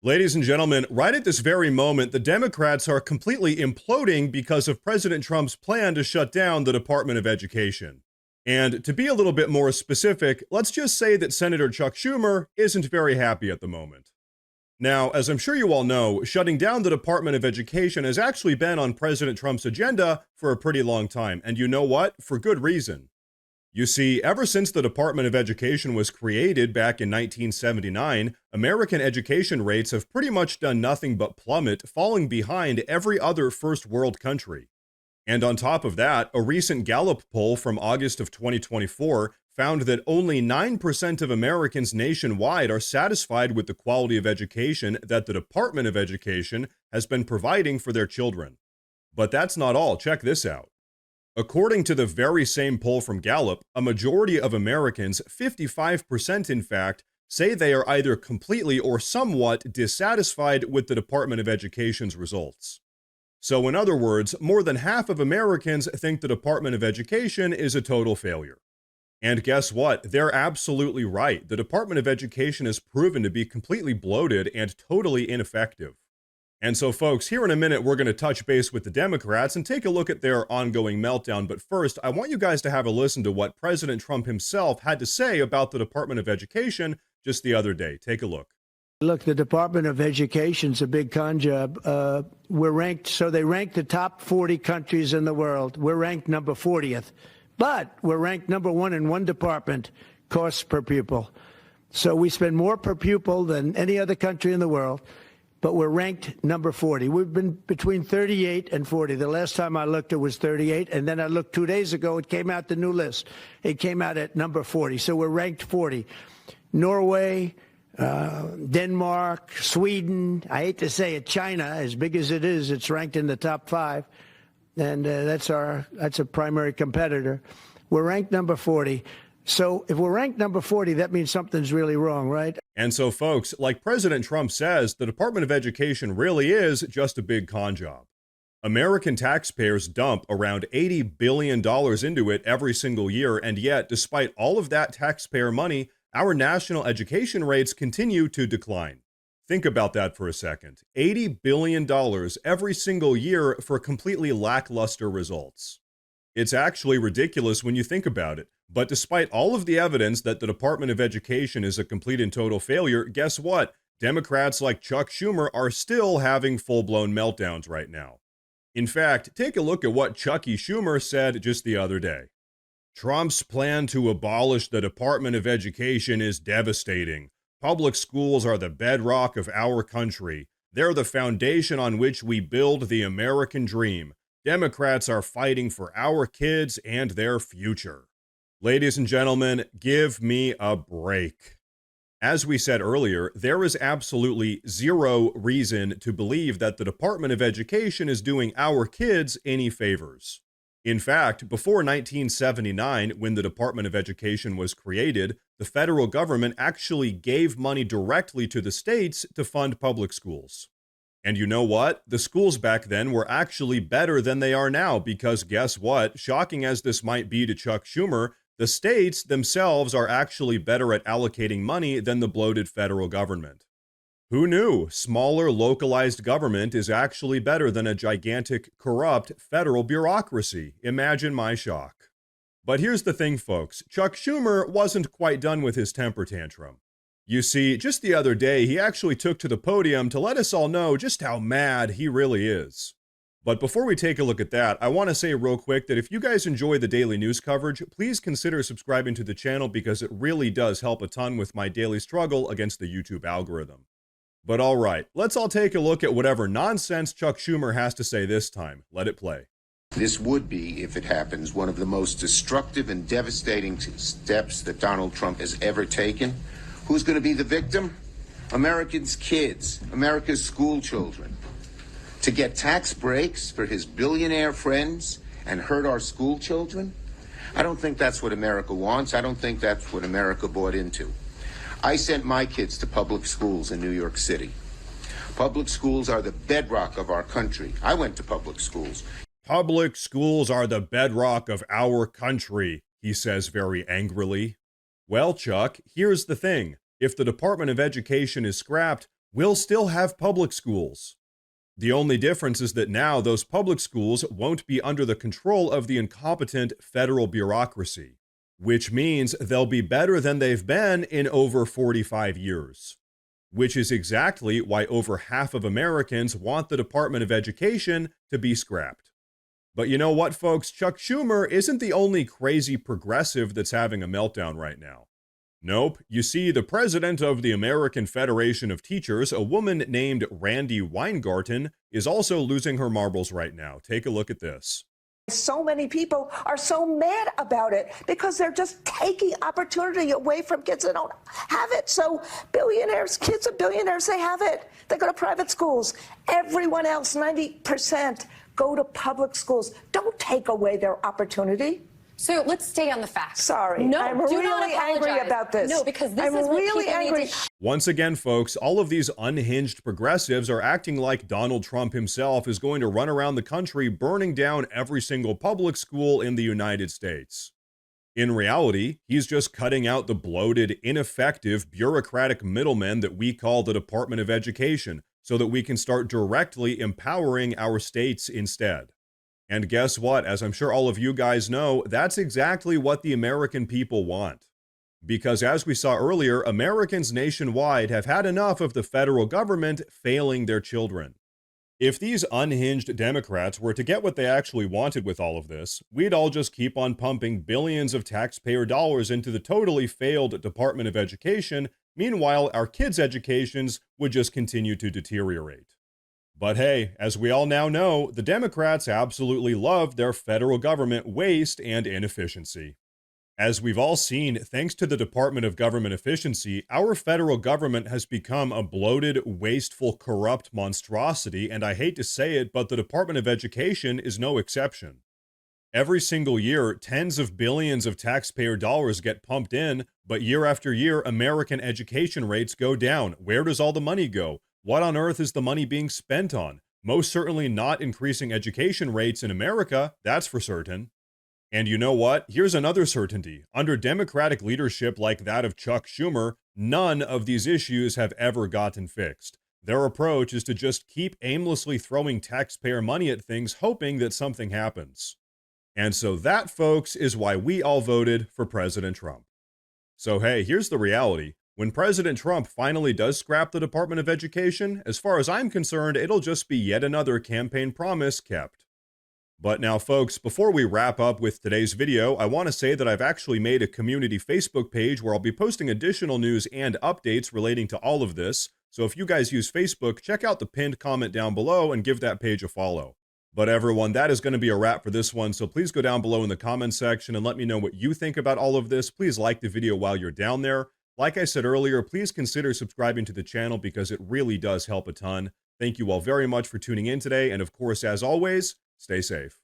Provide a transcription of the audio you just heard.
Ladies and gentlemen, right at this very moment, the Democrats are completely imploding because of President Trump's plan to shut down the Department of Education. And to be a little bit more specific, let's just say that Senator Chuck Schumer isn't very happy at the moment. Now, as I'm sure you all know, shutting down the Department of Education has actually been on President Trump's agenda for a pretty long time. And you know what? For good reason. You see, ever since the Department of Education was created back in 1979, American education rates have pretty much done nothing but plummet, falling behind every other first world country. And on top of that, a recent Gallup poll from August of 2024 found that only 9% of Americans nationwide are satisfied with the quality of education that the Department of Education has been providing for their children. But that's not all. Check this out. According to the very same poll from Gallup, a majority of Americans, 55% in fact, say they are either completely or somewhat dissatisfied with the Department of Education's results. So in other words, more than half of Americans think the Department of Education is a total failure. And guess what? They're absolutely right. The Department of Education has proven to be completely bloated and totally ineffective. And so, folks, here in a minute, we're going to touch base with the Democrats and take a look at their ongoing meltdown. But first, I want you guys to have a listen to what President Trump himself had to say about the Department of Education just the other day. Take a look. Look, the Department of Education's a big con job. We're ranked, so they rank the top 40 countries in the world. We're ranked number 40th, but we're ranked number one in one department, costs per pupil. So we spend more per pupil than any other country in the world. But we're ranked number 40. We've been between 38 and 40. The last time I looked, it was 38. And then I looked 2 days ago, it came out the new list. It came out at number 40. So we're ranked 40. Norway, Denmark, Sweden, I hate to say it, China, as big as it is, it's ranked in the top 5. And that's a primary competitor. We're ranked number 40. So if we're ranked number 40, that means something's really wrong, right? And so, folks, like President Trump says, the Department of Education really is just a big con job. American taxpayers dump around $80 billion into it every single year, and yet, despite all of that taxpayer money, our national education rates continue to decline. Think about that for a second. $80 billion every single year for completely lackluster results. It's actually ridiculous when you think about it. But despite all of the evidence that the Department of Education is a complete and total failure, guess what? Democrats like Chuck Schumer are still having full-blown meltdowns right now. In fact, take a look at what Chucky Schumer said just the other day. Trump's plan to abolish the Department of Education is devastating. Public schools are the bedrock of our country. They're the foundation on which we build the American dream. Democrats are fighting for our kids and their future. Ladies and gentlemen, give me a break. As we said earlier, there is absolutely zero reason to believe that the Department of Education is doing our kids any favors. In fact, before 1979, when the Department of Education was created, the federal government actually gave money directly to the states to fund public schools. And you know what? The schools back then were actually better than they are now because guess what? Shocking as this might be to Chuck Schumer, the states themselves are actually better at allocating money than the bloated federal government. Who knew? Smaller, localized government is actually better than a gigantic, corrupt federal bureaucracy. Imagine my shock. But here's the thing, folks. Chuck Schumer wasn't quite done with his temper tantrum. You see, just the other day, he actually took to the podium to let us all know just how mad he really is. But before we take a look at that, I want to say real quick that if you guys enjoy the daily news coverage, please consider subscribing to the channel because it really does help a ton with my daily struggle against the YouTube algorithm. But all right, let's all take a look at whatever nonsense Chuck Schumer has to say this time. Let it play. This would be, if it happens, one of the most destructive and devastating steps that Donald Trump has ever taken. Who's going to be the victim? Americans' kids, America's school children. To get tax breaks for his billionaire friends and hurt our school children? I don't think that's what America wants. I don't think that's what America bought into. I sent my kids to public schools in New York City. Public schools are the bedrock of our country. I went to public schools. Public schools are the bedrock of our country, he says very angrily. Well, Chuck, here's the thing. If the Department of Education is scrapped, We'll still have public schools. The only difference is that now those public schools won't be under the control of the incompetent federal bureaucracy, which means they'll be better than they've been in over 45 years. Which is exactly why over half of Americans want the Department of Education to be scrapped. But you know what, folks? Chuck Schumer isn't the only crazy progressive that's having a meltdown right now. Nope. You see, the president of the American Federation of Teachers, a woman named Randy Weingarten, is also losing her marbles right now. Take a look at this. So many people are so mad about it because they're just taking opportunity away from kids that don't have it. So billionaires, kids of billionaires, they have it. They go to private schools. Everyone else, 90%, go to public schools. Don't take away their opportunity. So let's stay on the facts. Sorry, no, I'm do really not angry about this. No, because this I'm is what really people angry. need to Once again, folks, all of these unhinged progressives are acting like Donald Trump himself is going to run around the country burning down every single public school in the United States. In reality, he's just cutting out the bloated, ineffective, bureaucratic middlemen that we call the Department of Education so that we can start directly empowering our states instead. And guess what? As I'm sure all of you guys know, that's exactly what the American people want. Because as we saw earlier, Americans nationwide have had enough of the federal government failing their children. If these unhinged Democrats were to get what they actually wanted with all of this, we'd all just keep on pumping billions of taxpayer dollars into the totally failed Department of Education. Meanwhile, our kids' educations would just continue to deteriorate. But hey, as we all now know, the Democrats absolutely love their federal government waste and inefficiency. As we've all seen, thanks to the Department of Government Efficiency, our federal government has become a bloated, wasteful, corrupt monstrosity, and I hate to say it, but the Department of Education is no exception. Every single year, tens of billions of taxpayer dollars get pumped in, but year after year, American education rates go down. Where does all the money go? What on earth is the money being spent on? Most certainly not increasing education rates in America, that's for certain. And you know what? Here's another certainty. Under Democratic leadership like that of Chuck Schumer, none of these issues have ever gotten fixed. Their approach is to just keep aimlessly throwing taxpayer money at things, hoping that something happens. And so that, folks, is why we all voted for President Trump. So hey, here's the reality. When President Trump finally does scrap the Department of Education, as far as I'm concerned, it'll just be yet another campaign promise kept. But now, folks, before we wrap up with today's video, I want to say that I've actually made a community Facebook page where I'll be posting additional news and updates relating to all of this. So if you guys use Facebook, check out the pinned comment down below and give that page a follow. But everyone, that is going to be a wrap for this one, so please go down below in the comment section and let me know what you think about all of this. Please like the video while you're down there. Like I said earlier, please consider subscribing to the channel because it really does help a ton. Thank you all very much for tuning in today, and of course, as always, stay safe.